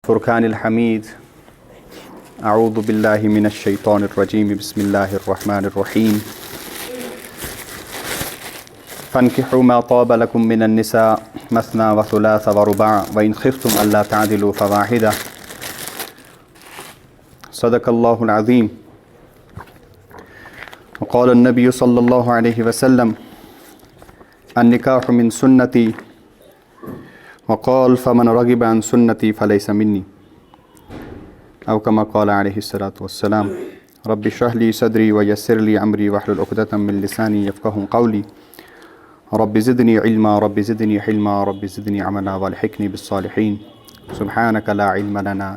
فرقان الحمید اعوذ باللہ من الشیطان الرجیم بسم اللہ الرحمن الرحیم فانکحوا ما طاب لکم من النساء مثنى وثلاث ورباع وإن خفتم ألا تعدلوا فواحدة صدق اللہ العظیم وقال النبی صلی اللہ علیہ وسلم النکاح من سنتی وقال فمن رغب عن سنتی فلیس منی او کما قال علیہ الصلاۃ والسلام رب اشرح لی صدری ویسر لی امری واحلل عقدۃ من لسانی یفقهوا قولی رب زدنی علما رب زدنی حلما رب زدنی عملا والحقنی بالصالحین سبحانک لا علم لنا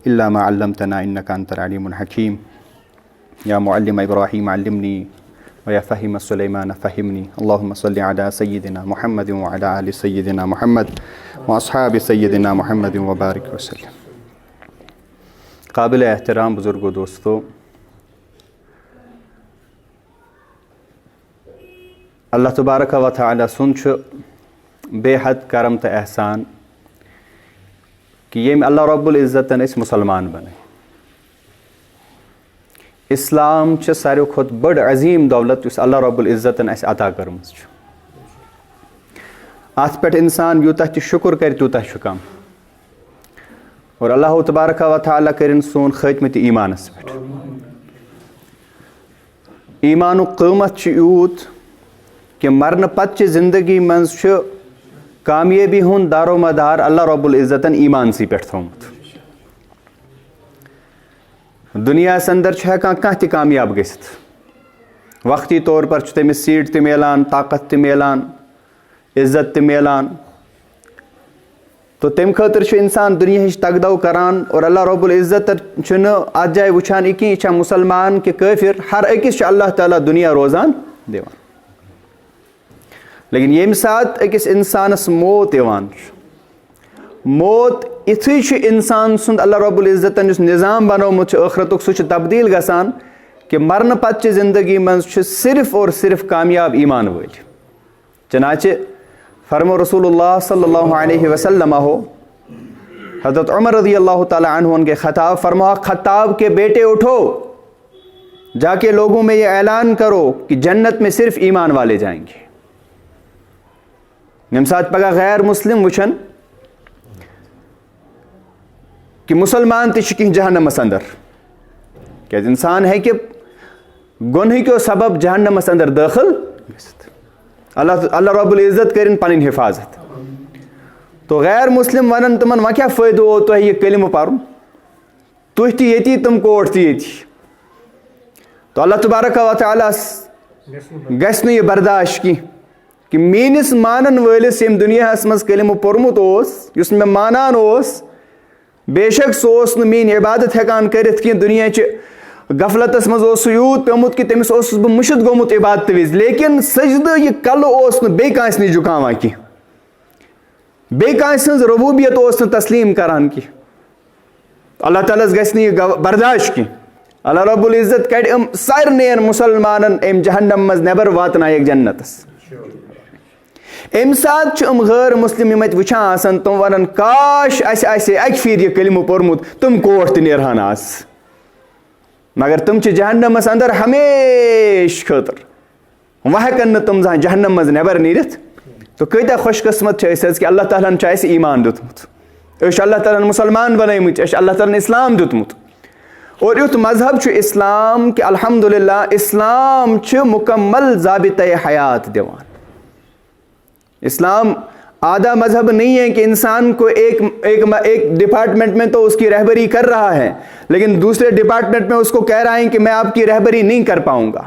الا ما علمتنا انک انت العلیم الحکیم یا معلم ابراہیم علمنی ویا فہم سلیمان فہمنی اللہم صلی علی سیدنا محمد وعلی آل سیدنا محمد واصحاب سیدنا محمد وبارک وسلم۔ قابل احترام بزرگوں دوستو، اللہ تبارک و تعالی سن بے حد کرم تو احسان کہ یم اللہ رب العزتن اس مسلمان بنے۔ اسلام ساروی کھت بڑ عظیم دولت اس اللہ رب العزتن اس عطا کرمز۔ ات پہ انسان یوتہ تہ شکر کر تیوتہ چھ کم، اور اللہ تبارک و تعالی کرن سون خاتمت ایمانس پہ۔ ایمان قیمت یوت کہ مرن پتہ زندگی مز کامیابی ہند دار و مدار اللہ رب العزتن ایمان سی پہ تھومت۔ دنیا اندر ہیکان کانٛہہ تہِ کامیاب گژھِتھ، وقتی طور پر تٔمِس سیٖٹ تہِ میلان، طاقت تہِ میلان، عزت تہِ میلان، تو تمہِ خٲطرٕ چھُ اِنسان دُنیاہٕچ تگدو کران، اور اللہ رب العزت چھُنہٕ اَتھ جایہِ وٕچھان یہِ کینٛہہ یہِ چھا مُسلمان کہ کٲفِر، ہر أکِس چھُ اللہ تعالیٰ دُنیا روزان دِوان۔ لیکن ییٚمہِ ساتہٕ أکِس اِنسانس موت یِوان چھُ، موت یِتھُے چھُ اِنسان سُنٛد اللہ رب العزتن یُس نظام بنومُت چھُ ٲخرتُک سُہ چھُ تبدیل گژھان کہ مرنہٕ پتہٕ چہِ زندگی منٛز چھُ صرف اور صرف کامیاب ایمان وٲلۍ۔ چنانچہ فرمو رسول اللہ صلی اللہ علیہ وسلم ہو، حضرت عمر رضی اللہ تعالیٰ عنہ کے خطاب فرما، خطاب کے بیٹے اٹھو، جا کے لوگوں میں یہ اعلان کرو کہ جنت میں صرف ایمان والے جائیں گے۔ ییٚمہِ ساتہٕ پگہ غیر مسلم وٕچھن کہ مسلمان تہِ چھِ کینٛہہ جہنمس اندر، کیازِ انسان ہیٚکہِ گۄنہٕکیو سبب جہنمس اندر دٲخل گٔژھِتھ۔ اللہ رب العزت کرن پنٕنۍ حفاظت۔ تو غیر مسلم ونن تمن وۄنۍ کیٛاہ فٲیدٕ اوو تۄہہِ یہِ کلمہٕ پرُن، تُہۍ تہِ ییٚتی تِم کوٹھ تہِ ییٚتی۔ تو اللہ تبارک و تعالیٰ گژھِ نہٕ یہِ برداشت کینٛہہ کہ میٲنِس مانن وٲلِس ییٚمۍ دُنیاہس منٛز کلمہٕ پوٚرمُت اوس، یُس مےٚ مانان اوس، بے شک سُہ اوس نہٕ میٲنۍ عبادت ہٮ۪کان کٔرِتھ کینٛہہ، دُنیاچہِ غفلتس منٛز اوس سُہ یوٗت پیوٚمُت کہ تٔمِس اوسُس بہٕ مٔشِد گوٚمُت عبادتہٕ وِزِ، لیکن سجدٕ یہِ کلہٕ اوس نہٕ بیٚیہِ کٲنٛسہِ نِش جُکاوان کینٛہہ، بیٚیہِ کٲنٛسہِ ہٕنٛز ربوٗبیت اوس نہٕ تسلیٖم کران کینٛہہ۔ اللہ تعالیٰ ہس گژھِ نہٕ یہِ برداشت کینٛہہ۔ اللہ رب العزت کڑِ سارنٕے مُسلمانن امہِ جہنم منٛز نٮ۪بر واتنایکھ جنتس۔ امہِ ساتہٕ چھِ غٲر مسلم یِم اتہِ وٕچھان آسان، تِم ونان کاش اسہِ آسہِ ہے اکہِ پھِرِ یہِ کلمہٕ پوٚرمُت، تِم کوٹھ تہِ نیرہن آز، مگر تِم چھِ جہنمس اندر ہمیشہِ خٲطرٕ، وۄنۍ ہٮ۪کن نہٕ تِم زانٛہہ جہنم منٛز نٮ۪بر نیٖرِتھ۔ تو کۭتیاہ خۄش قٕسمت چھِ أسۍ حظ کہ اللہ تعالیٰ ہن چھُ اَسہِ ایمان دیُتمُت، أسۍ چھِ اللہ تعالیٰ ہن مُسلمان بنٲومٕتۍ، أسۍ چھِ اللہ تعالیٰ ہن اسلام دیُتمُت، اور یُتھ مذہب چھُ اسلام کہ الحمدللہ اسلام چھُ مکمل ضابطۂ حیات دِوان۔ اسلام آدھا مذہب نہیں ہے کہ انسان کو ایک ڈپارٹمنٹ میں تو اس کی رہبری کر رہا ہے، لیکن دوسرے ڈپارٹمنٹ میں اس کو کہہ رہا ہے کہ میں آپ کی رہبری نہیں کر پاؤں گا۔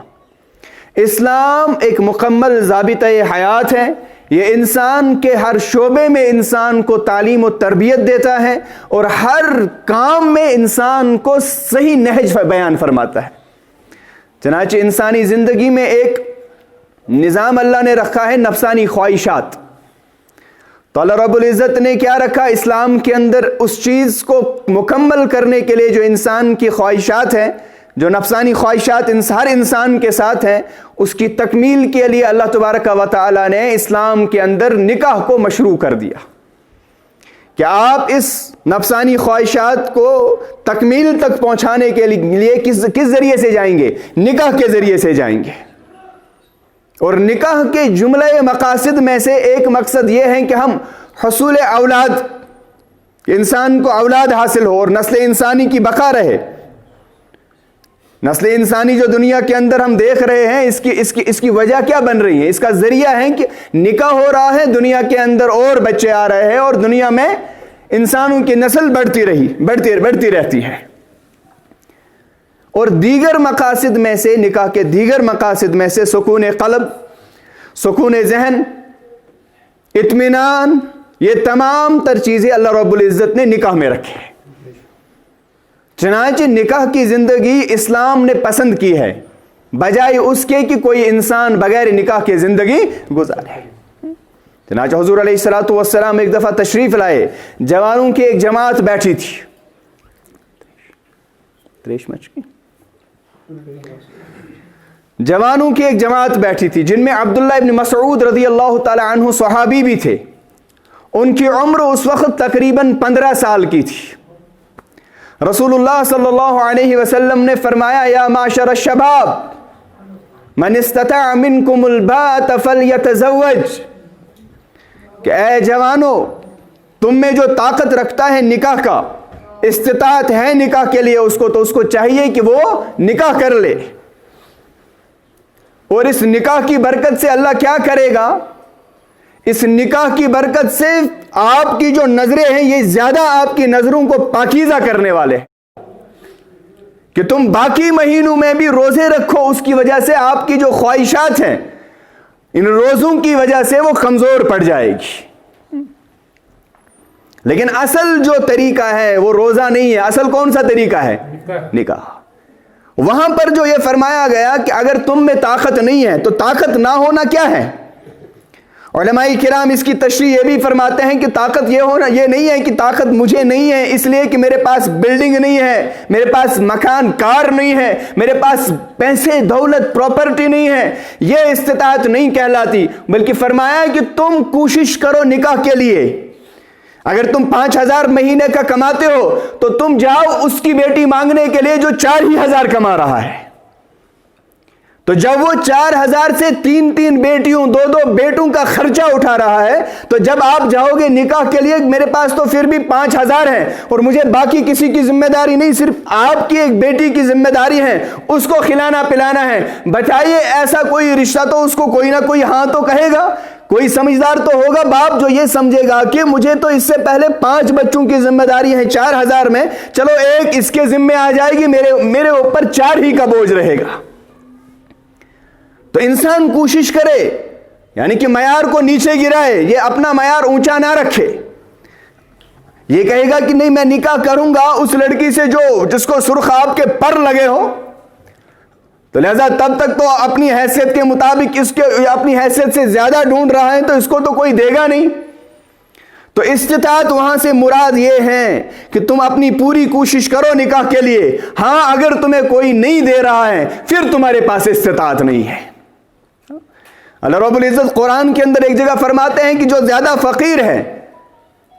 اسلام ایک مکمل ضابطۂ حیات ہے، یہ انسان کے ہر شعبے میں انسان کو تعلیم و تربیت دیتا ہے، اور ہر کام میں انسان کو صحیح نہج بیان فرماتا ہے۔ چنانچہ انسانی زندگی میں ایک نظام اللہ نے رکھا ہے نفسانی خواہشات، تو اللہ رب العزت نے کیا رکھا اسلام کے اندر، اس چیز کو مکمل کرنے کے لیے جو انسان کی خواہشات ہیں، جو نفسانی خواہشات ہر انسان کے ساتھ ہیں، اس کی تکمیل کے لیے اللہ تبارک و تعالیٰ نے اسلام کے اندر نکاح کو مشروع کر دیا کہ آپ اس نفسانی خواہشات کو تکمیل تک پہنچانے کے لیے کس ذریعے سے جائیں گے؟ نکاح کے ذریعے سے جائیں گے. اور نکاح کے جملہ مقاصد میں سے ایک مقصد یہ ہے کہ ہم حصول اولاد، انسان کو اولاد حاصل ہو اور نسل انسانی کی بقا رہے. نسل انسانی جو دنیا کے اندر ہم دیکھ رہے ہیں، اس کی وجہ کیا بن رہی ہے؟ اس کا ذریعہ ہے کہ نکاح ہو رہا ہے، دنیا کے اندر اور بچے آ رہے ہیں اور دنیا میں انسانوں کی نسل بڑھتی رہتی ہے. اور دیگر مقاصد میں سے، نکاح کے دیگر مقاصد میں سے سکون قلب، سکون ذہن، اطمینان، یہ تمام تر چیزیں اللہ رب العزت نے نکاح میں رکھی ہیں. چنانچہ نکاح کی زندگی اسلام نے پسند کی ہے بجائے اس کے کہ کوئی انسان بغیر نکاح کے زندگی گزارے. چنانچہ حضور علیہ الصلوۃ والسلام ایک دفعہ تشریف لائے، جوانوں کی ایک جماعت بیٹھی تھی. جوانوں کی ایک جماعت بیٹھی تھی جن میں عبداللہ ابن مسعود رضی اللہ تعالی عنہ صحابی بھی تھے. ان کی عمر اس وقت تقریباً 15 سال کی تھی. رسول اللہ صلی اللہ علیہ وسلم نے فرمایا، یا معشر الشباب من استطاع منکم الباءۃ فلیتزوج، کہ اے جوانو، تم میں جو طاقت رکھتا ہے نکاح کا، استطاعت ہے نکاح کے لیے اس کو چاہیے کہ وہ نکاح کر لے. اور اس نکاح کی برکت سے اللہ کیا کرے گا؟ اس نکاح کی برکت سے آپ کی جو نظریں ہیں یہ زیادہ آپ کی نظروں کو پاکیزہ کرنے والے ہیں کہ تم باقی مہینوں میں بھی روزے رکھو. اس کی وجہ سے آپ کی جو خواہشات ہیں ان روزوں کی وجہ سے وہ کمزور پڑ جائے گی. لیکن اصل جو طریقہ ہے وہ روزہ نہیں ہے. اصل کون سا طریقہ ہے؟ نکاح. وہاں پر جو یہ فرمایا گیا کہ اگر تم میں طاقت نہیں ہے تو طاقت نہ ہونا کیا ہے؟ علماء کرام اس کی تشریح یہ بھی فرماتے ہیں کہ طاقت یہ نہیں ہے کہ طاقت مجھے نہیں ہے اس لیے کہ میرے پاس بلڈنگ نہیں ہے، میرے پاس مکان کار نہیں ہے، میرے پاس پیسے دولت پراپرٹی نہیں ہے، یہ استطاعت نہیں کہلاتی. بلکہ فرمایا کہ تم کوشش کرو نکاح کے لیے. اگر تم 5,000 مہینے کا کماتے ہو تو تم جاؤ اس کی بیٹی مانگنے کے لیے جو 4,000 کما رہا ہے. تو جب وہ 4,000 سے 3 بیٹیوں 2 بیٹوں کا خرچہ اٹھا رہا ہے تو جب آپ جاؤ گے نکاح کے لیے، میرے پاس تو پھر بھی 5,000 ہیں اور مجھے باقی کسی کی ذمہ داری نہیں، صرف آپ کی ایک بیٹی کی ذمہ داری ہے، اس کو کھلانا پلانا ہے. بتائیے ایسا کوئی رشتہ تو اس کو کوئی نہ کوئی ہاں تو کہے گا. کوئی سمجھدار تو ہوگا باپ جو یہ سمجھے گا کہ مجھے تو اس سے پہلے 5 بچوں کی ذمہ داری ہے 4,000 میں، چلو ایک اس کے ذمہ آ جائے گی، میرے اوپر 4 ہی کا بوجھ رہے گا. تو انسان کوشش کرے، یعنی کہ معیار کو نیچے گرائے، یہ اپنا معیار اونچا نہ رکھے. یہ کہے گا کہ نہیں میں نکاح کروں گا اس لڑکی سے جس کو سرخاب کے پر لگے ہو، تو لہذا تب تک تو اپنی حیثیت کے مطابق اپنی حیثیت سے زیادہ ڈھونڈ رہا ہے تو اس کو تو کوئی دے گا نہیں. تو استطاعت وہاں سے مراد یہ ہے کہ تم اپنی پوری کوشش کرو نکاح کے لیے. ہاں اگر تمہیں کوئی نہیں دے رہا ہے پھر تمہارے پاس استطاعت نہیں ہے. اللہ رب العزت قرآن کے اندر ایک جگہ فرماتے ہیں کہ جو زیادہ فقیر ہے،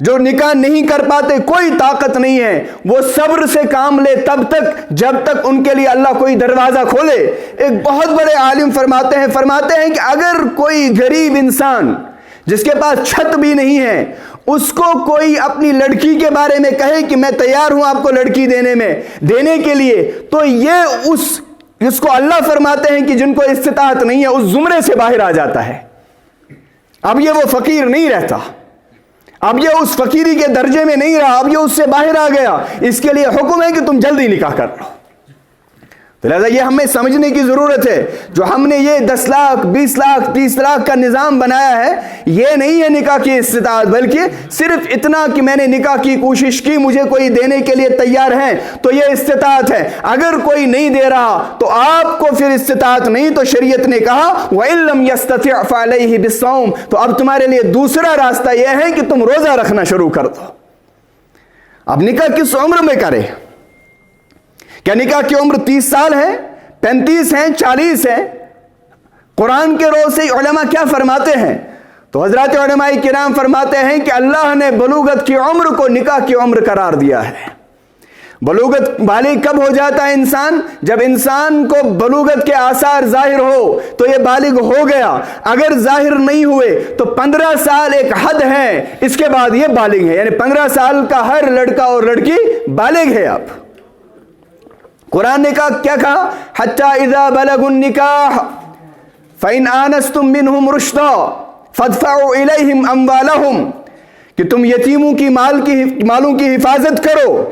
جو نکاح نہیں کر پاتے، کوئی طاقت نہیں ہے، وہ صبر سے کام لے تب تک جب تک ان کے لیے اللہ کوئی دروازہ کھولے. ایک بہت بڑے عالم فرماتے ہیں کہ اگر کوئی غریب انسان جس کے پاس چھت بھی نہیں ہے اس کو کوئی اپنی لڑکی کے بارے میں کہے کہ میں تیار ہوں آپ کو لڑکی دینے کے لیے، تو یہ جس کو اللہ فرماتے ہیں کہ جن کو استطاعت نہیں ہے اس زمرے سے باہر آ جاتا ہے. اب یہ وہ فقیر نہیں رہتا، اب یہ اس فقیری کے درجے میں نہیں رہا، اب یہ اس سے باہر آ گیا. اس کے لیے حکم ہے کہ تم جلدی نکاح کر لو. تو لہذا یہ ہمیں سمجھنے کی ضرورت ہے، جو ہم نے یہ 10 لاکھ 20 لاکھ 30 لاکھ کا نظام بنایا ہے یہ نہیں ہے نکاح کی استطاعت، بلکہ صرف اتنا کہ میں نے نکاح کی کوشش کی، مجھے کوئی دینے کے لیے تیار ہے تو یہ استطاعت ہے. اگر کوئی نہیں دے رہا تو آپ کو پھر استطاعت نہیں، تو شریعت نے کہا وَإِن لَمْ يَسْتَطِعْ فَعَلَيْهِ بِالصَّوْمِ، تو اب تمہارے لیے دوسرا راستہ یہ ہے کہ تم روزہ رکھنا شروع کر دو. اب نکاح کس عمر میں کرے؟ کیا نکاح کی عمر 30 سال ہے، 35 ہیں، 40 ہیں؟ قرآن کے روز سے علماء کیا فرماتے ہیں؟ تو حضرات علماء کرام فرماتے ہیں کہ اللہ نے بلوغت کی عمر کو نکاح کی عمر قرار دیا ہے۔ بلوغت بالغ کب ہو جاتا ہے انسان؟ جب انسان کو بلوغت کے آثار ظاہر ہو تو یہ بالغ ہو گیا۔ اگر ظاہر نہیں ہوئے تو 15 سال ایک حد ہے، اس کے بعد یہ بالغ ہے، یعنی 15 سال کا ہر لڑکا اور لڑکی بالغ ہے۔ اب قرآن نے کیا کہا؟ حتی اذا بلغوا النکاح فإن آنستم منہم رشدا فادفعوا الیہم اموالہم، کہ تم یتیموں کی مالوں کی حفاظت کرو،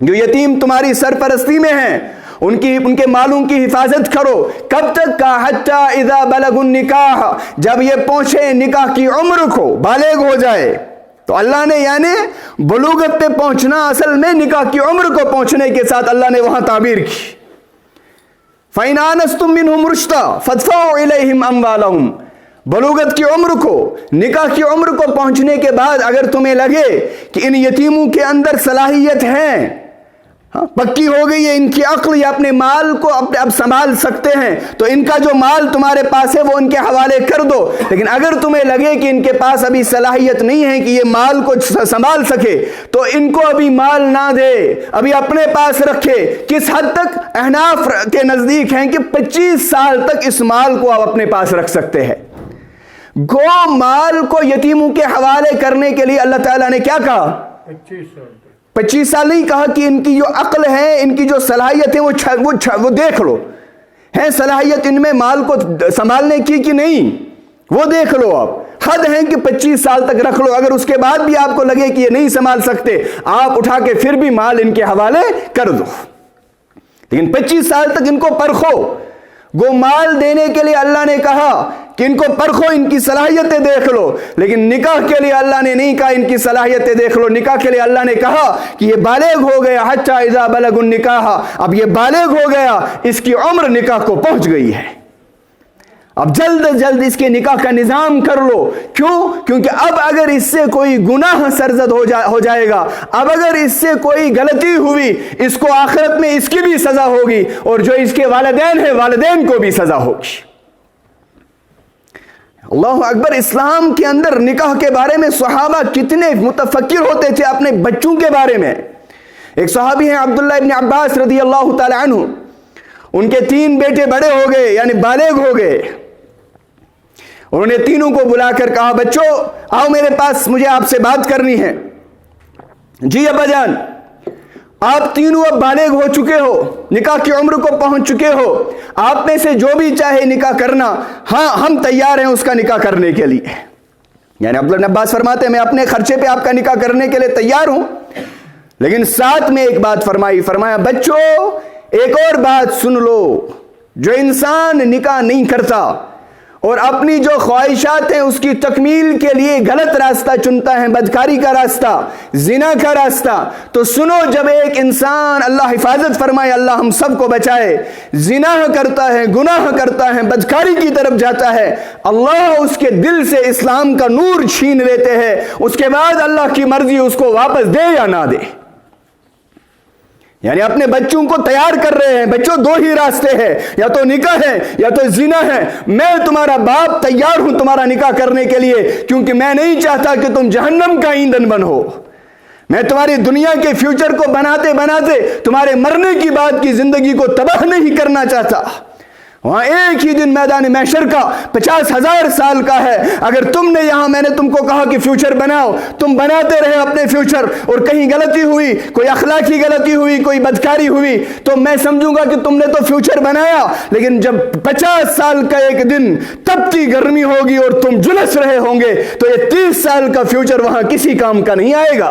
جو یتیم تمہاری سرپرستی میں ہیں ان کے مالوں کی حفاظت کرو۔ کب تک کا؟ حتی اذا بلغوا النکاح، جب یہ پہنچے نکاح کی عمر کو، بالغ ہو جائے۔ تو اللہ نے یعنی بلوغت پہ پہنچنا اصل میں نکاح کی عمر کو پہنچنے کے ساتھ اللہ نے وہاں تعبیر کی۔ فَإِنْ آنَسْتُم مِّنْهُمْ رُشْدًا فَادْفَعُوا إِلَيْهِمْ أَمْوَالَهُمْ، بلوغت کی عمر کو، نکاح کی عمر کو پہنچنے کے بعد اگر تمہیں لگے کہ ان یتیموں کے اندر صلاحیت ہے، پکی ہو گئی ہے ان کی عقل، یا اپنے مال کو اب سنبھال سکتے ہیں، تو ان کا جو مال تمہارے پاس ہے وہ ان کے حوالے کر دو۔ لیکن اگر تمہیں لگے کہ ان کے پاس ابھی صلاحیت نہیں ہے کہ یہ مال کو سنبھال سکے، تو ان کو ابھی مال نہ دے، ابھی اپنے پاس رکھے۔ کس حد تک؟ احناف کے نزدیک ہیں کہ 25 سال تک اس مال کو آپ اپنے پاس رکھ سکتے ہیں۔ گو مال کو یتیموں کے حوالے کرنے کے لیے اللہ تعالیٰ نے کیا کہا؟ 25 سال نہیں کہا کہ ان کی جو عقل ہے، ان کی جو صلاحیت ہے وہ دیکھ لو، ہے صلاحیت ان میں مال کو سنبھالنے کی کہ نہیں، وہ دیکھ لو۔ آپ حد ہے کہ 25 سال تک رکھ لو، اگر اس کے بعد بھی آپ کو لگے کہ یہ نہیں سنبھال سکتے، آپ اٹھا کے پھر بھی مال ان کے حوالے کر دو، لیکن 25 سال تک ان کو پرکھو۔ گو مال دینے کے لیے اللہ نے کہا کہ ان کو پرکھو، ان کی صلاحیتیں دیکھ لو، لیکن نکاح کے لیے اللہ نے نہیں کہا ان کی صلاحیتیں دیکھ لو۔ نکاح کے لیے اللہ نے کہا کہ یہ بالغ ہو گیا، حتی اذا بلغوا النکاح، اب یہ بالغ ہو گیا، اس کی عمر نکاح کو پہنچ گئی ہے، اب جلد از جلد اس کے نکاح کا نظام کر لو۔ کیوں؟ کیونکہ اب اگر اس سے کوئی گناہ سرزد ہو جائے گا، اب اگر اس سے کوئی غلطی ہوئی، اس کو آخرت میں اس کی بھی سزا ہوگی، اور جو اس کے والدین ہیں والدین کو بھی سزا ہوگی۔ اللہ اکبر! اسلام کے اندر نکاح کے بارے میں صحابہ کتنے متفکر ہوتے تھے اپنے بچوں کے بارے میں۔ ایک صحابی ہیں عبداللہ ابن عباس رضی اللہ تعالی عنہ، ان کے 3 بیٹے بڑے ہو گئے، یعنی بالغ ہو گئے۔ انہوں نے تینوں کو بلا کر کہا، بچوں آؤ میرے پاس، مجھے آپ سے بات کرنی ہے۔ جی ابا جان، آپ تینوں اب بالغ ہو چکے ہو، نکاح کی عمر کو پہنچ چکے ہو، آپ میں سے جو بھی چاہے نکاح کرنا، ہاں ہم تیار ہیں اس کا نکاح کرنے کے لیے۔ یعنی عبداللہ بن عباس فرماتے ہیں میں اپنے خرچے پہ آپ کا نکاح کرنے کے لیے تیار ہوں، لیکن ساتھ میں ایک بات فرمایا بچوں ایک اور بات سن لو، جو انسان نکاح نہیں کرتا اور اپنی جو خواہشات ہیں اس کی تکمیل کے لیے غلط راستہ چنتا ہے، بدکاری کا راستہ، زنا کا راستہ، تو سنو، جب ایک انسان، اللہ حفاظت فرمائے، اللہ ہم سب کو بچائے، زنا کرتا ہے، گناہ کرتا ہے، بدکاری کی طرف جاتا ہے، اللہ اس کے دل سے اسلام کا نور چھین لیتے ہیں، اس کے بعد اللہ کی مرضی اس کو واپس دے یا نہ دے۔ یعنی اپنے بچوں کو تیار کر رہے ہیں، بچوں 2 ہی راستے ہیں، یا تو نکاح ہے یا تو زنا ہے، میں تمہارا باپ تیار ہوں تمہارا نکاح کرنے کے لیے، کیونکہ میں نہیں چاہتا کہ تم جہنم کا ایندھن بنو۔ میں تمہاری دنیا کے فیوچر کو بناتے بناتے تمہارے مرنے کی بعد کی زندگی کو تباہ نہیں کرنا چاہتا۔ وہاں ایک ہی دن میدان محشر کا 50,000 سال کا ہے، اگر تم نے یہاں میں نے تم کو کہا کہ فیوچر بناؤ، تم بناتے رہے اپنے فیوچر، اور کہیں غلطی ہوئی، کوئی اخلاقی غلطی ہوئی، کوئی بدکاری ہوئی، تو میں سمجھوں گا کہ تم نے تو فیوچر بنایا، لیکن جب 50 سال کا ایک دن تپتی گرمی ہوگی اور تم جلس رہے ہوں گے، تو یہ 30 سال کا فیوچر وہاں کسی کام کا نہیں آئے گا۔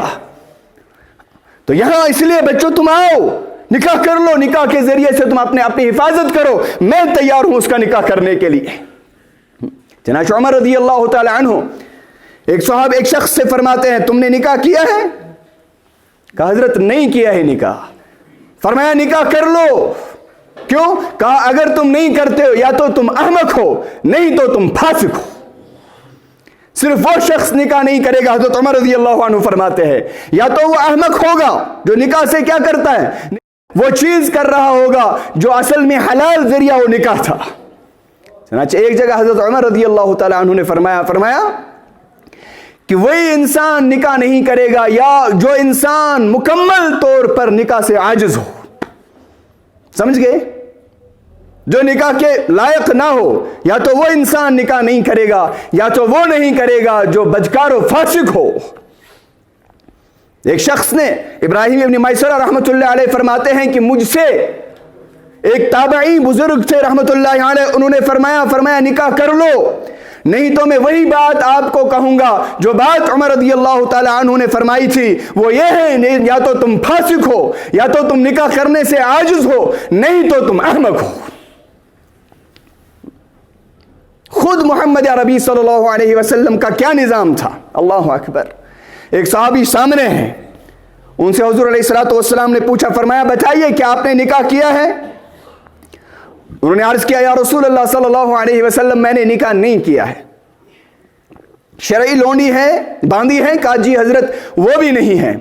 تو یہاں اس لیے بچوں تم آؤ، نکاح کر لو، نکاح کے ذریعے سے تم اپنی حفاظت کرو، میں تیار ہوں اس کا نکاح کرنے کے لیے۔ چنانچہ عمر رضی اللہ تعالی عنہ ایک شخص سے فرماتے ہیں تم نے نکاح کیا ہے؟ کہا حضرت نہیں کیا ہے نکاح۔ فرمایا نکاح کر لو۔ کیوں؟ کہا اگر تم نہیں کرتے ہو یا تو تم احمق ہو، نہیں تو تم فاسق ہو۔ صرف وہ شخص نکاح نہیں کرے گا، حضرت عمر رضی اللہ عنہ فرماتے ہیں، یا تو وہ احمق ہوگا جو نکاح سے کیا کرتا ہے، وہ چیز کر رہا ہوگا جو اصل میں حلال ذریعہ وہ نکاح تھا۔ چنانچہ ایک جگہ حضرت عمر رضی اللہ تعالی عنہ نے فرمایا کہ وہی انسان نکاح نہیں کرے گا یا جو انسان مکمل طور پر نکاح سے عاجز ہو. سمجھ گئے؟ جو نکاح کے لائق نہ ہو، یا تو وہ انسان نکاح نہیں کرے گا یا تو وہ نہیں کرے گا جو بدکار و فاسق ہو. ایک شخص نے، ابراہیم ابن میسرہ رحمۃ اللہ علیہ فرماتے ہیں کہ مجھ سے ایک تابعی بزرگ تھے رحمۃ اللہ علیہ، انہوں نے فرمایا نکاح کر لو، نہیں تو میں وہی بات آپ کو کہوں گا جو بات عمر رضی اللہ تعالی عنہ نے فرمائی تھی، وہ یہ ہے یا تو تم فاسق ہو یا تو تم نکاح کرنے سے عاجز ہو، نہیں تو تم احمق ہو. خود محمد عربی صلی اللہ علیہ وسلم کا کیا نظام تھا؟ اللہ اکبر. ایک صحابی سامنے ہیں، ان سے حضور علیہ الصلوۃ والسلام نے پوچھا، فرمایا بتائیے کہ آپ نے نکاح کیا ہے؟ انہوں نے عرض کیا، یا رسول اللہ صلی اللہ علیہ وسلم میں نے نکاح نہیں کیا ہے. شرعی لونڈی ہے، باندھی ہے؟ کہا جی حضرت وہ بھی نہیں ہے.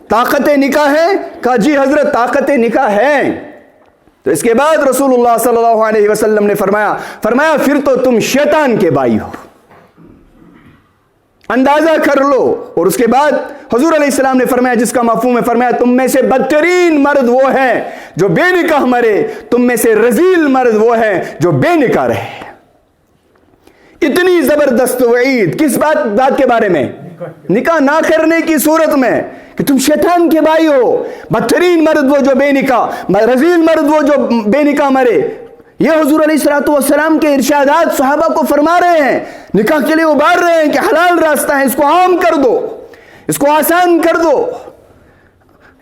طاقت نکاح ہے؟ کہا جی حضرت طاقت نکاح ہے. تو اس کے بعد رسول اللہ صلی اللہ علیہ وسلم نے فرمایا پھر تو تم شیطان کے بھائی ہو، اندازہ کر لو. اور اس کے بعد حضور علیہ السلام نے فرمایا، جس کا مفہوم ہے، فرمایا تم میں سے بدترین مرد وہ ہے جو بے نکاح مرے، تم میں سے رذیل مرد وہ ہے جو بے نکاح رہے. اتنی زبردست وعید کس بات کے بارے میں؟ نکاح نہ کرنے کی صورت میں، کہ تم شیطان کے بھائی ہو. بدترین مرد وہ جو بے نکاح، رذیل مرد وہ جو بے نکاح مرے. یہ حضور علیہ الصلوۃ والسلام کے ارشادات صحابہ کو فرما رہے ہیں، نکاح کے لیے ابھار رہے ہیں کہ حلال راستہ ہے، اس کو عام کر دو، اس کو آسان کر دو.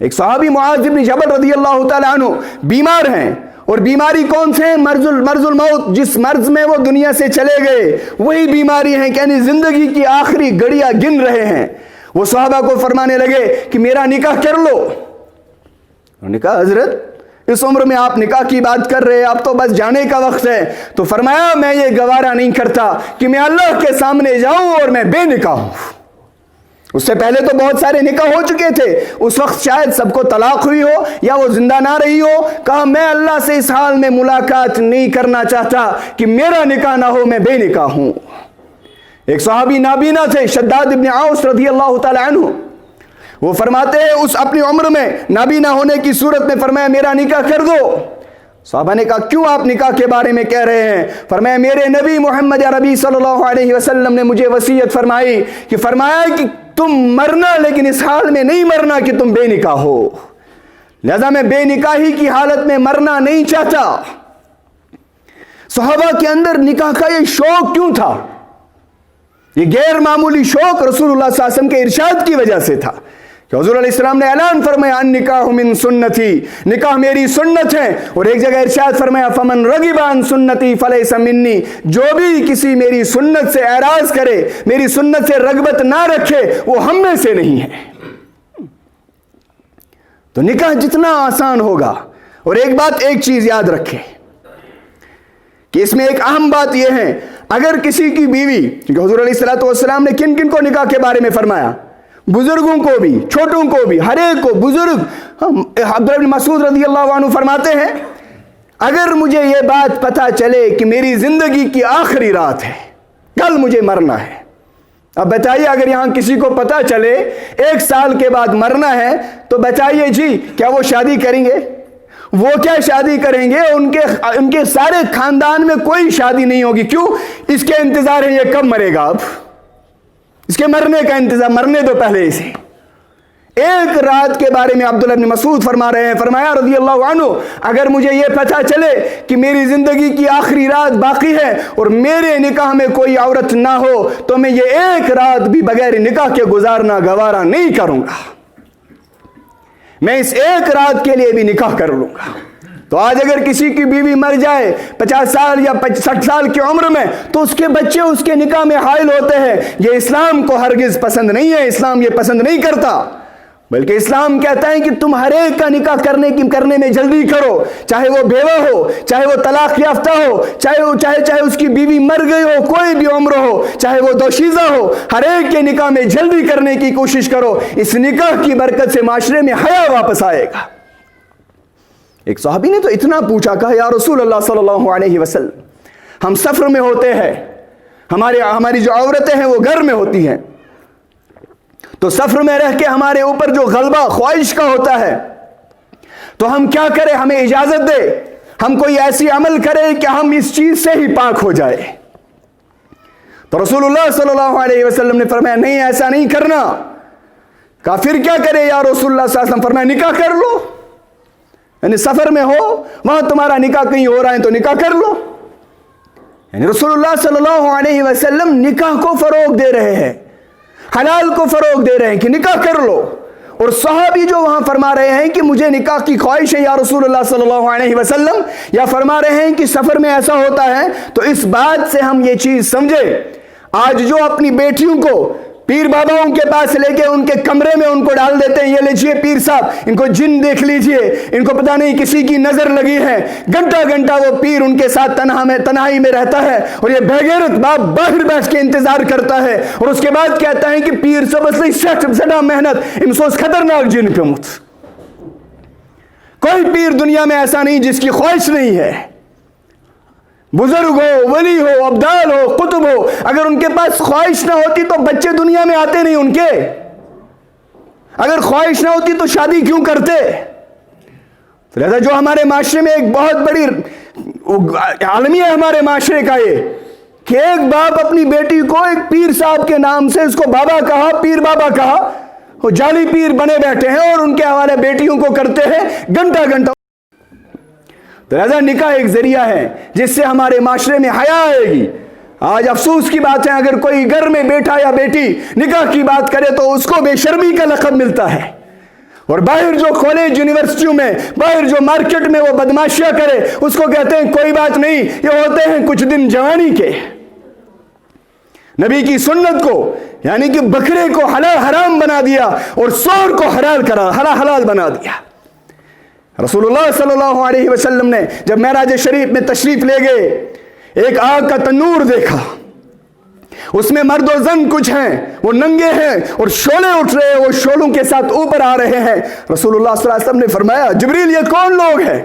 ایک صحابی معاذ بن جبل رضی اللہ تعالی عنہ بیمار ہیں، اور بیماری کون سے ہیں؟ مرض الموت. جس مرض میں وہ دنیا سے چلے گئے وہی بیماری ہے، یعنی زندگی کی آخری گھڑیاں گن رہے ہیں. وہ صحابہ کو فرمانے لگے کہ میرا نکاح کر لو. انہوں نے کہا حضرت اس عمر میں آپ نکاح کی بات کر رہے ہیں، اب تو بس جانے کا وقت ہے. تو فرمایا میں یہ گوارا نہیں کرتا کہ میں اللہ کے سامنے جاؤں اور میں بے نکاح ہوں. اس سے پہلے تو بہت سارے نکاح ہو چکے تھے، اس وقت شاید سب کو طلاق ہوئی ہو یا وہ زندہ نہ رہی ہو. کہا میں اللہ سے اس حال میں ملاقات نہیں کرنا چاہتا کہ میرا نکاح نہ ہو، میں بے نکاح ہوں. ایک صحابی نابینا تھے، شداد ابن عوس رضی اللہ تعالی عنہ، وہ فرماتے ہیں اس اپنی عمر میں نابینا ہونے کی صورت میں فرمایا میرا نکاح کر دو. صحابہ نے کہا کیوں آپ نکاح کے بارے میں کہہ رہے ہیں؟ فرمایا میرے نبی محمد عربی صلی اللہ علیہ وسلم نے مجھے وصیت فرمائی کہ تم مرنا لیکن اس حال میں نہیں مرنا کہ تم بے نکاح ہو، لہذا میں بے نکاحی کی حالت میں مرنا نہیں چاہتا. صحابہ کے اندر نکاح کا یہ شوق کیوں تھا؟ یہ غیر معمولی شوق رسول اللہ صلی اللہ علیہ وسلم کے ارشاد کی وجہ سے تھا کہ حضور علیہ السلام نے اعلان فرمایا النکاح من سنتی، نکاح میری سنت ہے. اور ایک جگہ ارشاد فرمایا فمن رغب عن سنتی فلیس منی، جو بھی کسی میری سنت سے اعراض کرے، میری سنت سے رغبت نہ رکھے، وہ ہم میں سے نہیں ہے. تو نکاح جتنا آسان ہوگا. اور ایک چیز یاد رکھے کہ اس میں ایک اہم بات یہ ہے، اگر کسی کی بیوی، کیونکہ حضور علیہ الصلوۃ والسلام نے کن کن کو نکاح کے بارے میں فرمایا؟ بزرگوں کو بھی، چھوٹوں کو بھی، ہر ایک کو. بزرگ عبداللہ بن مسعود رضی اللہ عنہ فرماتے ہیں اگر مجھے یہ بات پتہ چلے کہ میری زندگی کی آخری رات ہے، کل مجھے مرنا ہے. اب بتائیے اگر یہاں کسی کو پتہ چلے 1 سال کے بعد مرنا ہے تو بتائیے جی کیا وہ شادی کریں گے؟ وہ کیا شادی کریں گے؟ ان کے سارے خاندان میں کوئی شادی نہیں ہوگی. کیوں؟ اس کے انتظار ہے یہ کب مرے گا، اب اس کے مرنے کا انتظار، مرنے تو پہلے اسے. 1 رات کے بارے میں عبداللہ بن مسعود فرما رہے ہیں، فرمایا رضی اللہ عنہ اگر مجھے یہ پتہ چلے کہ میری زندگی کی آخری رات باقی ہے اور میرے نکاح میں کوئی عورت نہ ہو تو میں یہ 1 رات بھی بغیر نکاح کے گزارنا گوارا نہیں کروں گا، میں اس 1 رات کے لیے بھی نکاح کر لوں گا. تو آج اگر کسی کی بیوی مر جائے 50 سال یا 60 سال کی عمر میں تو اس کے بچے اس کے نکاح میں حائل ہوتے ہیں. یہ اسلام کو ہرگز پسند نہیں ہے، اسلام یہ پسند نہیں کرتا، بلکہ اسلام کہتا ہے کہ تم ہر ایک کا نکاح کرنے میں جلدی کرو، چاہے وہ بیوہ ہو، چاہے وہ طلاق یافتہ ہو، چاہے اس کی بیوی مر گئی ہو، کوئی بھی عمر ہو، چاہے وہ دوشیزہ ہو، ہر ایک کے نکاح میں جلدی کرنے کی کوشش کرو. اس نکاح کی برکت سے معاشرے میں حیا واپس آئے گا. ایک صحابی نے تو اتنا پوچھا، کہا یا رسول اللہ صلی اللہ علیہ وسلم ہم سفر میں ہوتے ہیں، ہماری جو عورتیں ہیں وہ گھر میں ہوتی ہیں، تو سفر میں رہ کے ہمارے اوپر جو غلبہ خواہش کا ہوتا ہے تو ہم کیا کریں؟ ہمیں اجازت دے ہم کوئی ایسی عمل کرے کہ ہم اس چیز سے ہی پاک ہو جائے. تو رسول اللہ صلی اللہ علیہ وسلم نے فرمایا نہیں ایسا نہیں کرنا. کہا پھر کیا کرے یا رسول اللہ صلی اللہ علیہ وسلم؟ فرمایا نکاح کر لو. یعنی سفر میں ہو وہاں تمہارا نکاح کہیں ہو رہا ہے تو نکاح کر لو. یعنی رسول اللہ صلی اللہ علیہ وسلم نکاح کو فروغ دے رہے ہیں, حلال کو فروغ دے رہے ہیں کہ نکاح کر لو. اور صحابی جو وہاں فرما رہے ہیں کہ مجھے نکاح کی خواہش ہے یا رسول اللہ صلی اللہ علیہ وسلم, یا فرما رہے ہیں کہ سفر میں ایسا ہوتا ہے, تو اس بات سے ہم یہ چیز سمجھے آج جو اپنی بیٹیوں کو پیر باباؤں کے پاس لے کے ان کے کمرے میں ان کو ڈال دیتے ہیں, یہ لیجئے پیر صاحب ان کو جن دیکھ لیجئے, ان کو پتہ نہیں کسی کی نظر لگی ہے, گھنٹہ گھنٹہ وہ پیر ان کے ساتھ تنہائی میں رہتا ہے اور یہ بے غیرت باپ باہر بیٹھ کے انتظار کرتا ہے اور اس کے بعد کہتا ہے کہ پیر صاحب اصلی سٹا محنت امسوس خطرناک جن پہ مت. کوئی پیر دنیا میں ایسا نہیں جس کی خواہش نہیں ہے. بزرگ ہو, ولی ہو, ابدال ہو, قطب ہو, اگر ان کے پاس خواہش نہ ہوتی تو بچے دنیا میں آتے نہیں ان کے. اگر خواہش نہ ہوتی تو شادی کیوں کرتے؟ لہذا جو ہمارے معاشرے میں ایک بہت بڑی عالمی ہے ہمارے معاشرے کا یہ کہ ایک باپ اپنی بیٹی کو ایک پیر صاحب کے نام سے اس کو بابا کہا, پیر بابا کہا, وہ جعلی پیر بنے بیٹھے ہیں اور ان کے حوالے بیٹیوں کو کرتے ہیں گھنٹہ گھنٹہ. تو لہذا نکاح ایک ذریعہ ہے جس سے ہمارے معاشرے میں حیا آئے گی. آج افسوس کی بات ہے اگر کوئی گھر میں بیٹا یا بیٹی نکاح کی بات کرے تو اس کو بے شرمی کا لقب ملتا ہے, اور باہر جو کالج یونیورسٹیوں میں, باہر جو مارکیٹ میں وہ بدماشیاں کرے اس کو کہتے ہیں کوئی بات نہیں, یہ ہوتے ہیں کچھ دن جوانی کے. نبی کی سنت کو یعنی کہ بکرے کو حلال حرام بنا دیا اور سور کو حلال بنا دیا. رسول اللہ صلی اللہ علیہ وسلم نے جب معراج شریف میں تشریف لے گئے ایک آگ کا تنور دیکھا, اس میں مرد و زن کچھ ہیں, وہ ننگے ہیں اور شعلے اٹھ رہے ہیں, وہ شعلوں کے ساتھ اوپر آ رہے ہیں. رسول اللہ صلی اللہ علیہ وسلم نے فرمایا جبریل یہ کون لوگ ہیں؟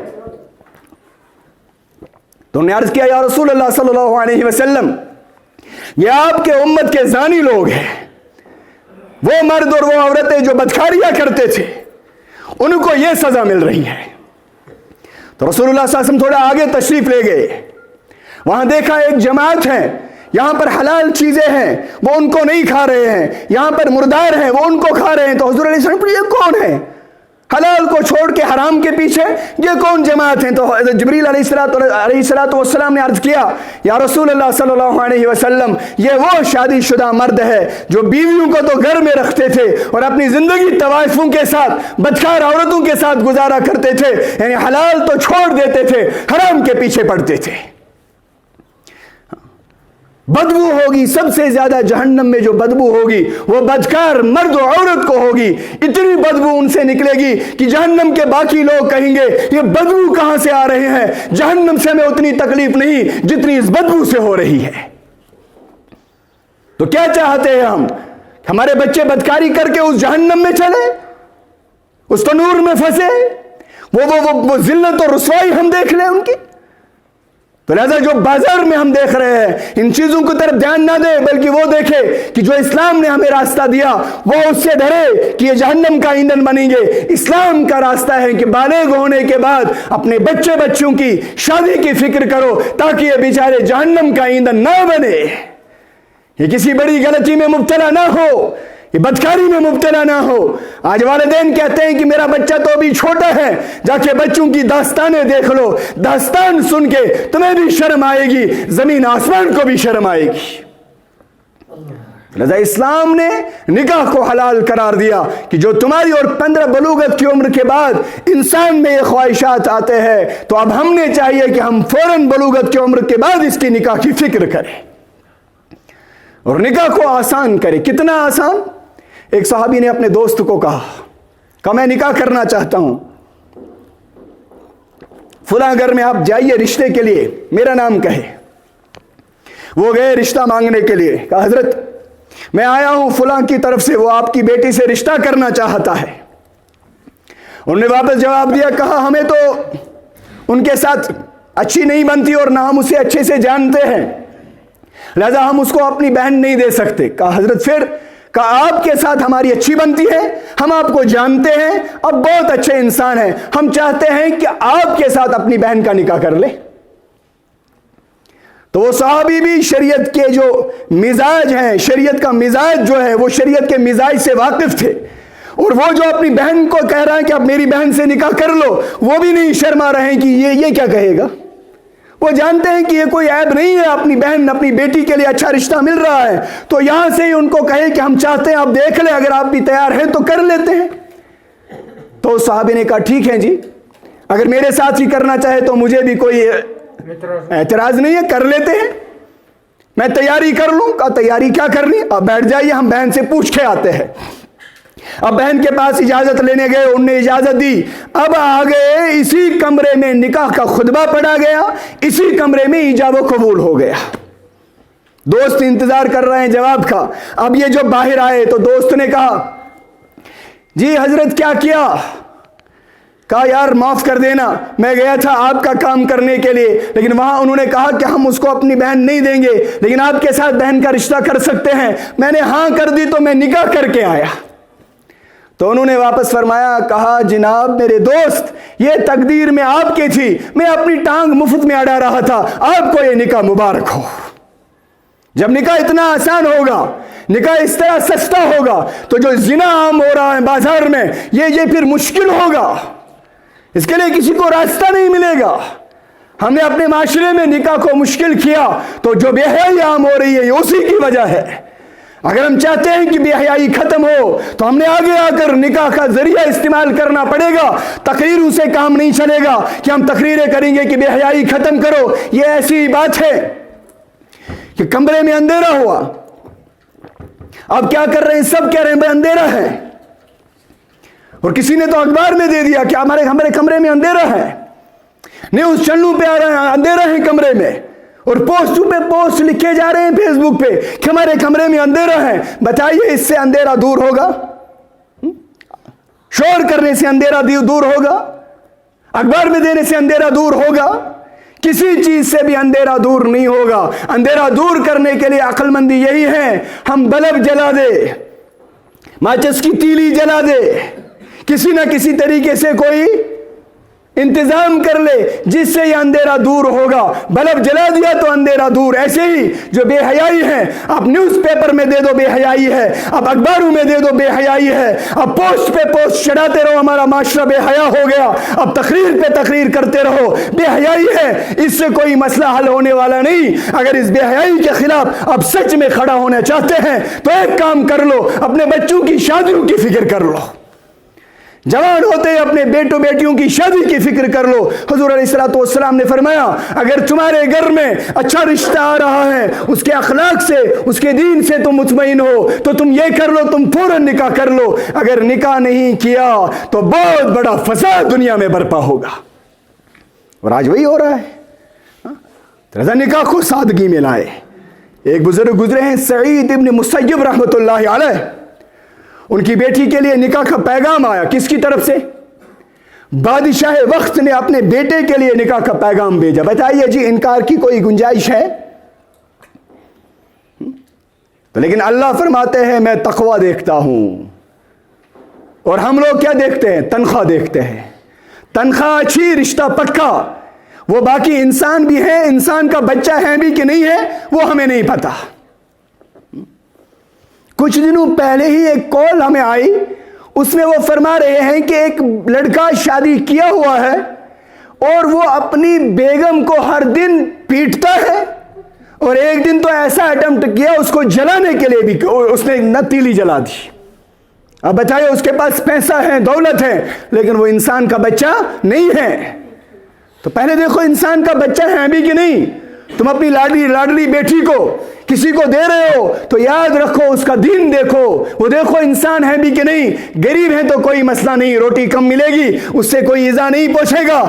تو انہوں نے عرض کیا یا رسول اللہ صلی اللہ علیہ وسلم یہ آپ کے امت کے زانی لوگ ہیں, وہ مرد اور وہ عورتیں جو بدکاریاں کرتے تھے ان کو یہ سزا مل رہی ہے. تو رسول اللہ صلی اللہ علیہ وسلم تھوڑا آگے تشریف لے گئے, وہاں دیکھا ایک جماعت ہے, یہاں پر حلال چیزیں ہیں وہ ان کو نہیں کھا رہے ہیں, یہاں پر مردار ہیں وہ ان کو کھا رہے ہیں. تو حضور علیہ السلام پر یہ کون ہے حلال کو چھوڑ کے حرام کے پیچھے, یہ کون جماعت ہیں؟ تو جبریل علیہ السلام نے عرض کیا یا رسول اللہ صلی اللہ علیہ وسلم یہ وہ شادی شدہ مرد ہے جو بیویوں کو تو گھر میں رکھتے تھے اور اپنی زندگی طوائفوں کے ساتھ بدکار عورتوں کے ساتھ گزارا کرتے تھے, یعنی حلال تو چھوڑ دیتے تھے, حرام کے پیچھے پڑتے تھے. بدبو ہوگی سب سے زیادہ جہنم میں جو بدبو ہوگی وہ بدکار مرد و عورت کو ہوگی. اتنی بدبو ان سے نکلے گی کہ جہنم کے باقی لوگ کہیں گے یہ بدبو کہاں سے آ رہے ہیں, جہنم سے ہمیں اتنی تکلیف نہیں جتنی اس بدبو سے ہو رہی ہے. تو کیا چاہتے ہیں ہم؟ ہمارے بچے بدکاری کر کے اس جہنم میں چلے, اس تنور میں پھنسے, وہ ذلت اور رسوائی ہم دیکھ لیں ان کی. تو لہذا جو بازار میں ہم دیکھ رہے ہیں ان چیزوں کی طرف دھیان نہ دے, بلکہ وہ دیکھے کہ جو اسلام نے ہمیں راستہ دیا وہ اس سے ڈرے کہ یہ جہنم کا ایندھن بنیں گے. اسلام کا راستہ ہے کہ بالغ ہونے کے بعد اپنے بچوں کی شادی کی فکر کرو تاکہ یہ بیچارے جہنم کا ایندھن نہ بنے, یہ کسی بڑی غلطی میں مبتلا نہ ہو, یہ بدکاری میں مبتلا نہ ہو. آج والدین کہتے ہیں کہ میرا بچہ تو ابھی چھوٹا ہے, جا کے بچوں کی داستانیں دیکھ لو, داستان سن کے تمہیں بھی شرم آئے گی, زمین آسمان کو بھی شرم آئے گی. لذا اسلام نے نکاح کو حلال قرار دیا کہ جو تمہاری اور 15 بلوغت کی عمر کے بعد انسان میں یہ خواہشات آتے ہیں تو اب ہم نے چاہیے کہ ہم فوراً بلوغت کی عمر کے بعد اس کی نکاح کی فکر کریں اور نکاح کو آسان کریں. کتنا آسان؟ ایک صحابی نے اپنے دوست کو کہا میں نکاح کرنا چاہتا ہوں, فلاں گھر میں آپ جائیے رشتے کے لیے, میرا نام کہے. وہ گئے رشتہ مانگنے کے لیے, کہا حضرت میں آیا ہوں فلاں کی طرف سے, وہ آپ کی بیٹی سے رشتہ کرنا چاہتا ہے. انہوں نے واپس جواب دیا, کہا ہمیں تو ان کے ساتھ اچھی نہیں بنتی اور نہ ہم اسے اچھے سے جانتے ہیں, لہذا ہم اس کو اپنی بہن نہیں دے سکتے. کہا حضرت پھر؟ کہ آپ کے ساتھ ہماری اچھی بنتی ہے، ہم آپ کو جانتے ہیں، اب بہت اچھے انسان ہیں، ہم چاہتے ہیں کہ آپ کے ساتھ اپنی بہن کا نکاح کر لیں۔ تو وہ صحابی بھی شریعت کے جو مزاج ہیں، شریعت کا مزاج جو ہے، وہ شریعت کے مزاج سے واقف تھے، اور وہ جو اپنی بہن کو کہہ رہا ہے کہ اب میری بہن سے نکاح کر لو، وہ بھی نہیں شرما رہے ہیں کہ یہ کیا کہے گا۔ وہ جانتے ہیں کہ یہ کوئی عیب نہیں ہے، اپنی بہن اپنی بیٹی کے لیے اچھا رشتہ مل رہا ہے، تو یہاں سے ہی ان کو کہے کہ ہم چاہتے ہیں آپ دیکھ لیں، اگر آپ بھی تیار ہیں تو کر لیتے ہیں۔ تو صحابی نے کہا ٹھیک ہے جی، اگر میرے ساتھ ہی کرنا چاہے تو مجھے بھی کوئی اعتراض نہیں ہے، کر لیتے ہیں، میں تیاری کر لوں۔ کہا تیاری کیا کرنی، اب بیٹھ جائیے، ہم بہن سے پوچھ کے آتے ہیں۔ اب بہن کے پاس اجازت لینے گئے، انہوں نے اجازت دی، اب آگے اسی کمرے میں نکاح کا خطبہ پڑھا گیا، اسی کمرے میں ایجاب و قبول ہو گیا۔ دوست انتظار کر رہے ہیں جواب کا۔ اب یہ جو باہر آئے تو دوست نے کہا جی حضرت کیا کیا؟ کہا یار معاف کر دینا، میں گیا تھا آپ کا کام کرنے کے لیے، لیکن وہاں انہوں نے کہا کہ ہم اس کو اپنی بہن نہیں دیں گے، لیکن آپ کے ساتھ بہن کا رشتہ کر سکتے ہیں۔ میں نے ہاں کر دی تو میں نکاح کر کے آیا۔ تو انہوں نے واپس فرمایا، کہا جناب میرے دوست، یہ تقدیر میں آپ کی تھی، میں اپنی ٹانگ مفت میں اڑا رہا تھا، آپ کو یہ نکاح مبارک ہو۔ جب نکاح اتنا آسان ہوگا، نکاح اس طرح سستا ہوگا، تو جو زنا عام ہو رہا ہے بازار میں، یہ پھر مشکل ہوگا، اس کے لیے کسی کو راستہ نہیں ملے گا۔ ہم نے اپنے معاشرے میں نکاح کو مشکل کیا، تو جو بے حیائی عام ہو رہی ہے یہ اسی کی وجہ ہے۔ اگر ہم چاہتے ہیں کہ بے حیائی ختم ہو تو ہم نے آگے آ کر نکاح کا ذریعہ استعمال کرنا پڑے گا۔ تقریروں سے کام نہیں چلے گا کہ ہم تقریریں کریں گے کہ بے حیائی ختم کرو۔ یہ ایسی بات ہے کہ کمرے میں اندھیرا ہوا، اب کیا کر رہے ہیں، سب کہہ رہے ہیں بھائی اندھیرا ہے، اور کسی نے تو اخبار میں دے دیا کہ ہمارے کمرے میں اندھیرا ہے، نیوز چینلوں پہ آ رہے ہیں اندھیرا ہے کمرے میں، اور پوسٹوں پہ پوسٹ لکھے جا رہے ہیں فیس بک پہ کہ ہمارے کمرے میں اندھیرا ہے۔ بتائیے اس سے اندھیرا دور ہوگا؟ شور کرنے سے اندھیرا دور ہوگا؟ اخبار میں دینے سے اندھیرا دور ہوگا؟ کسی چیز سے بھی اندھیرا دور نہیں ہوگا۔ اندھیرا دور کرنے کے لیے عقل مندی یہی ہے، ہم بلب جلا دے، ماچس کی تیلی جلا دے، کسی نہ کسی طریقے سے کوئی انتظام کر لے جس سے یہ اندھیرا دور ہوگا۔ بلب جلا دیا تو اندھیرا دور۔ ایسے ہی جو بے حیائی ہے، اب نیوز پیپر میں دے دو بے حیائی ہے، اب اخباروں میں دے دو بے حیائی ہے، اب پوسٹ پہ پوسٹ چڑھاتے رہو ہمارا معاشرہ بے حیا ہو گیا، اب تقریر پہ تقریر کرتے رہو بے حیائی ہے، اس سے کوئی مسئلہ حل ہونے والا نہیں۔ اگر اس بے حیائی کے خلاف اب سچ میں کھڑا ہونا چاہتے ہیں تو ایک کام کر لو، اپنے بچوں کی شادیوں کی فکر کر لو، جوان ہوتے اپنے بیٹوں بیٹیوں کی شادی کی فکر کر لو۔ حضور علیہ الصلوۃ والسلام نے فرمایا اگر تمہارے گھر میں اچھا رشتہ آ رہا ہے، اس کے اخلاق سے، اس کے دین سے تم مطمئن ہو تو تم یہ کر لو، تم فوراً نکاح کر لو۔ اگر نکاح نہیں کیا تو بہت بڑا فساد دنیا میں برپا ہوگا، اور آج وہی ہو رہا ہے۔ رضا نکاح کو سادگی میں لائے۔ ایک بزرگ گزرے ہیں سعید ابن مسیب رحمۃ اللہ علیہ، ان کی بیٹی کے لیے نکاح کا پیغام آیا، کس کی طرف سے؟ بادشاہ وقت نے اپنے بیٹے کے لیے نکاح کا پیغام بھیجا۔ بتائیے جی انکار کی کوئی گنجائش ہے؟ تو لیکن اللہ فرماتے ہیں میں تقوی دیکھتا ہوں، اور ہم لوگ کیا دیکھتے ہیں؟ تنخواہ دیکھتے ہیں۔ تنخواہ اچھی، رشتہ پکا۔ وہ باقی انسان بھی ہیں، انسان کا بچہ ہے بھی کہ نہیں ہے وہ ہمیں نہیں پتا۔ کچھ دنوں پہلے ہی ایک کال ہمیں آئی، اس میں وہ فرما رہے ہیں کہ ایک لڑکا شادی کیا ہوا ہے اور وہ اپنی بیگم کو ہر دن پیٹتا ہے، اور ایک دن تو ایسا اٹمپٹ کیا اس کو جلانے کے لیے بھی اس نے نہ تیلی جلا دی۔ اب بتائیے اس کے پاس پیسہ ہے، دولت ہے، لیکن وہ انسان کا بچہ نہیں ہے۔ تو پہلے دیکھو انسان کا بچہ ہے بھی کہ نہیں۔ تم اپنی لاڈلی بیٹی کو کسی کو دے رہے ہو تو یاد رکھو اس کا دین دیکھو، وہ دیکھو انسان ہے بھی کہ نہیں۔ غریب ہے تو کوئی مسئلہ نہیں، روٹی کم ملے گی، اس سے کوئی ایذا نہیں پہنچے گا۔